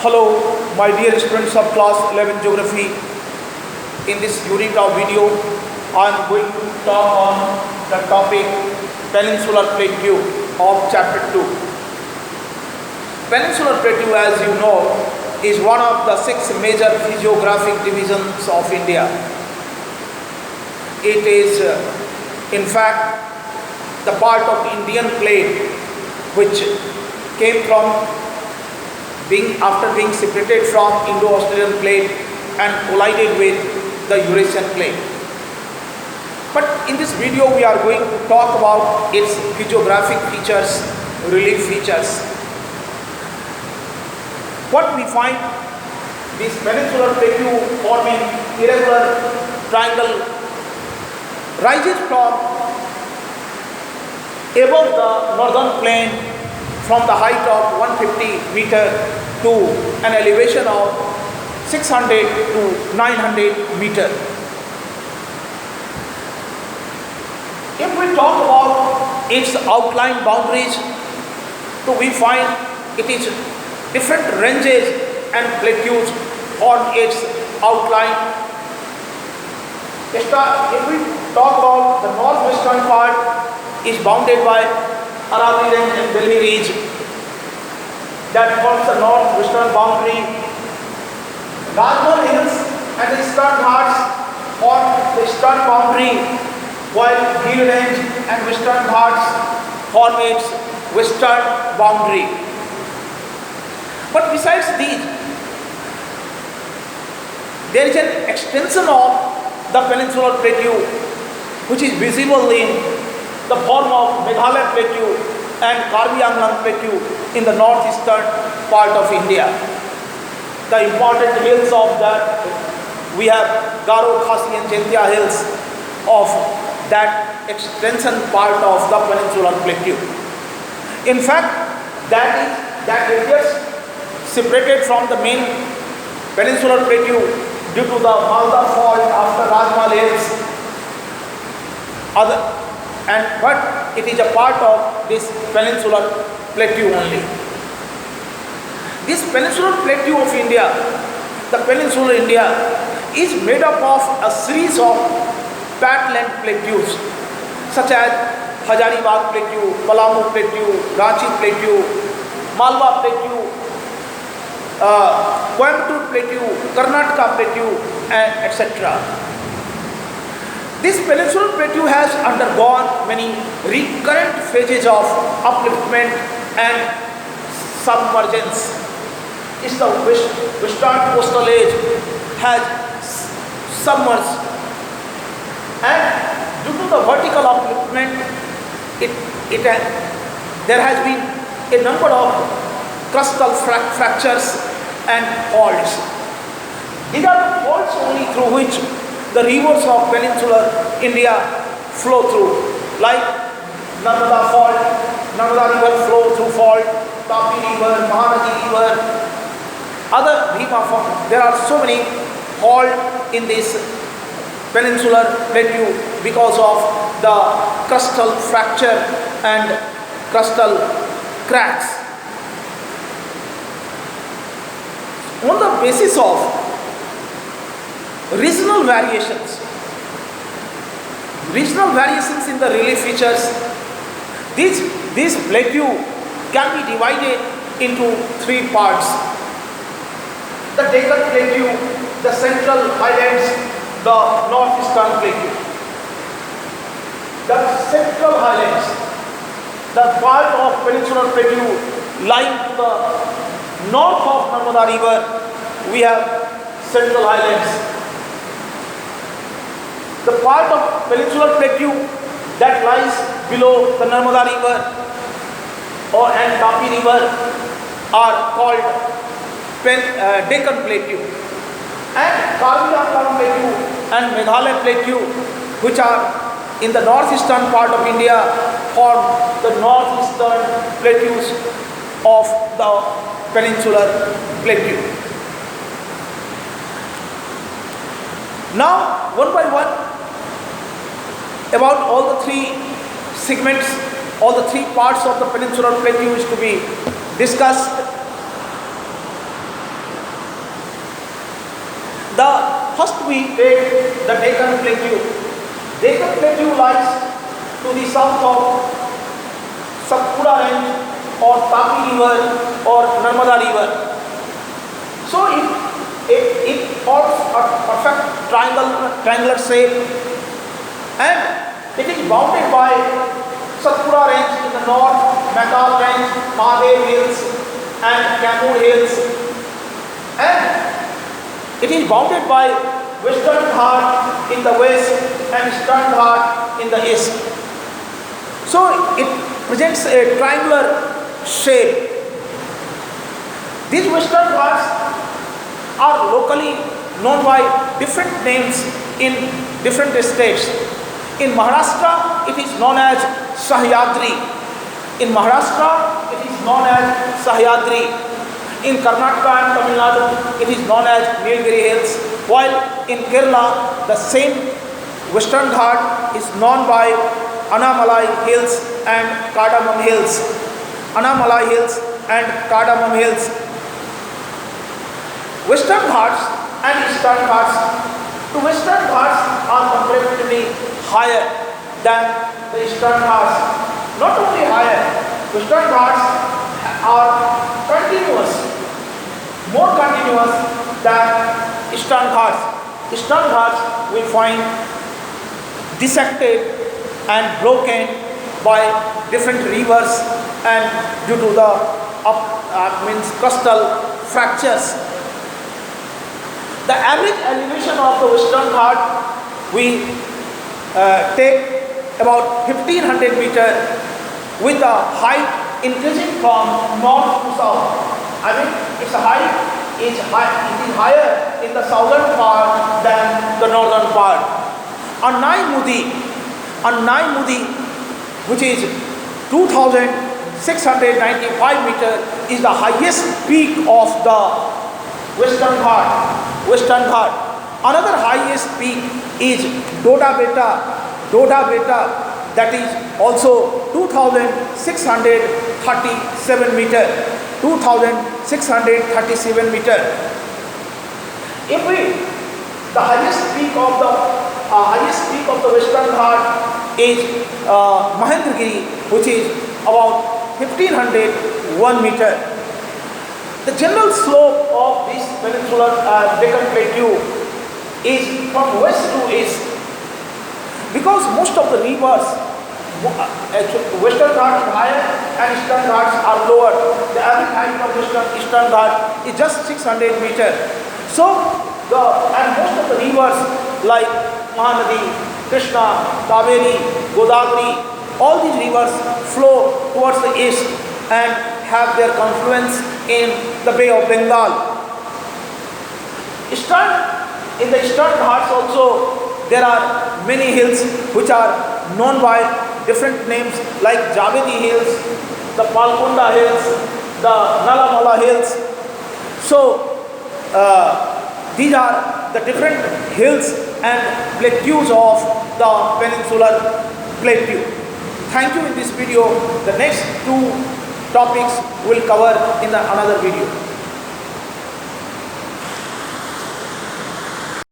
Hello, my dear students of class 11 geography. In this unit of video, I am going to talk on the topic Peninsular Plateau of chapter 2. Peninsular Plateau, as you know, is one of the 6 major physiographic divisions of India. It is, in fact, the part of Indian plate which came from after being separated from Indo-Australian plate and collided with the Eurasian plate. But in this video we are going to talk about its physiographic features, relief features. What we find, this peninsular plateau forming irregular triangle rises from above the northern plain from the height of 150 meter to an elevation of 600 to 900 meter. If we talk about its outline boundaries, so we find it is different ranges and plateaus on its outline. If we talk about the northwestern part is bounded by Aravalli Range and Delhi Ridge, that forms the northwestern boundary. Rajmal Hills and the Eastern Ghats form the eastern boundary, while Gir Range and Western Ghats form its western boundary. But besides these, there is an extension of the peninsular plateau which is visible in the form of Meghalaya Plateau and Karbi Anglong Plateau in the northeastern part of India. The important hills of that, we have Garo, Khasi and Jaintia hills of that extension part of the peninsular plateau. In fact, that areas separated from the main peninsular plateau due to the Malda fault after Rajmal hills, but it is a part of this peninsular plateau only. This peninsular plateau of India, the peninsular India, is made up of a series of flatland plateaus such as Hazaribagh Plateau, Palamu Plateau, Ranchi Plateau, Malwa Plateau, Coimbatore Plateau, Karnataka Plateau, and etc. This peninsular plateau has undergone many recurrent phases of upliftment and submergence. Its the western coastal edge has submerged, and due to the vertical upliftment, there has been a number of crustal fractures and faults. These are the faults only through which the rivers of peninsular India flow through, like Narmada fault, Narmada river flow through fault, Tapi river, Mahanadi river, other Bhima fault. There are so many faults in this peninsular plateau because of the crustal fracture and crustal cracks. On the basis of regional variations in the relief features, these plateau can be divided into 3 parts. The Deccan Plateau, the Central Highlands, the Northeastern Plateau. The Central Highlands, the part of peninsular plateau lying to the north of Narmada river, we have Central Highlands. The part of peninsular plateau that lies below the Narmada river and Tapi river are called Deccan Plateau, and Karbi Anglong Plateau and Meghalaya Plateau, which are in the northeastern part of India, form the northeastern plateaus of the peninsular plateau. Now, one by one, about all the 3 segments, all the 3 parts of the peninsular plateau is to be discussed. first we take the Deccan Plateau. Deccan Plateau lies to the south of Satpura Range or Tapi River or Narmada River. So it forms a perfect triangular shape, and it is bounded by Satpura Range in the north, Metal Range, Mahadev Hills and Kamur Hills, and it is bounded by Western Ghat in the west and Eastern Ghat in the east. So it presents a triangular shape. These Western Ghats are locally known by different names in different states. In Maharashtra, it is known as Sahyadri. In Maharashtra, it is known as Sahyadri. In Karnataka and Tamil Nadu, it is known as Nilgiri Hills. While in Kerala, the same Western Ghat is known by Annamalai Hills and Cardamom Hills. Annamalai Hills and Cardamom Hills. Western Ghats and Eastern Ghats. The Western Ghats are comparatively higher than the Eastern Ghats. Not only higher, Western Ghats are continuous, more continuous than Eastern Ghats. Eastern Ghats we find dissected and broken by different rivers and due to the crustal fractures. The average elevation of the Western Ghat we take about 1500 meters, with the height increasing from north to south. I mean, its height is higher in the southern part than the northern part. Annai Mudi, which is 2,695 meters, is the highest peak of the Western Ghat. Another highest peak is Doda Beta, that is also 2,637 meters. 2,637 meters. The highest peak of the Western Ghat is Mahendragiri, which is about 1,501 meters. The general slope of this peninsular Deccan Plateau is from west to east, because most of the rivers, Western Ghats are higher and Eastern Ghats are lower. The average height of Eastern Ghat is just 600 meters. So, and most of the rivers like Mahanadi, Krishna, Kaveri, Godavari, all these rivers flow towards the east and have their confluence in the Bay of Bengal. In the Eastern Ghats also, there are many hills which are known by different names like Javedi Hills, the Palkunda Hills, the Nalamala Hills. So, these are the different hills and plateaus of the peninsular plateau. Thank you in this video. The next two topics will cover in another video.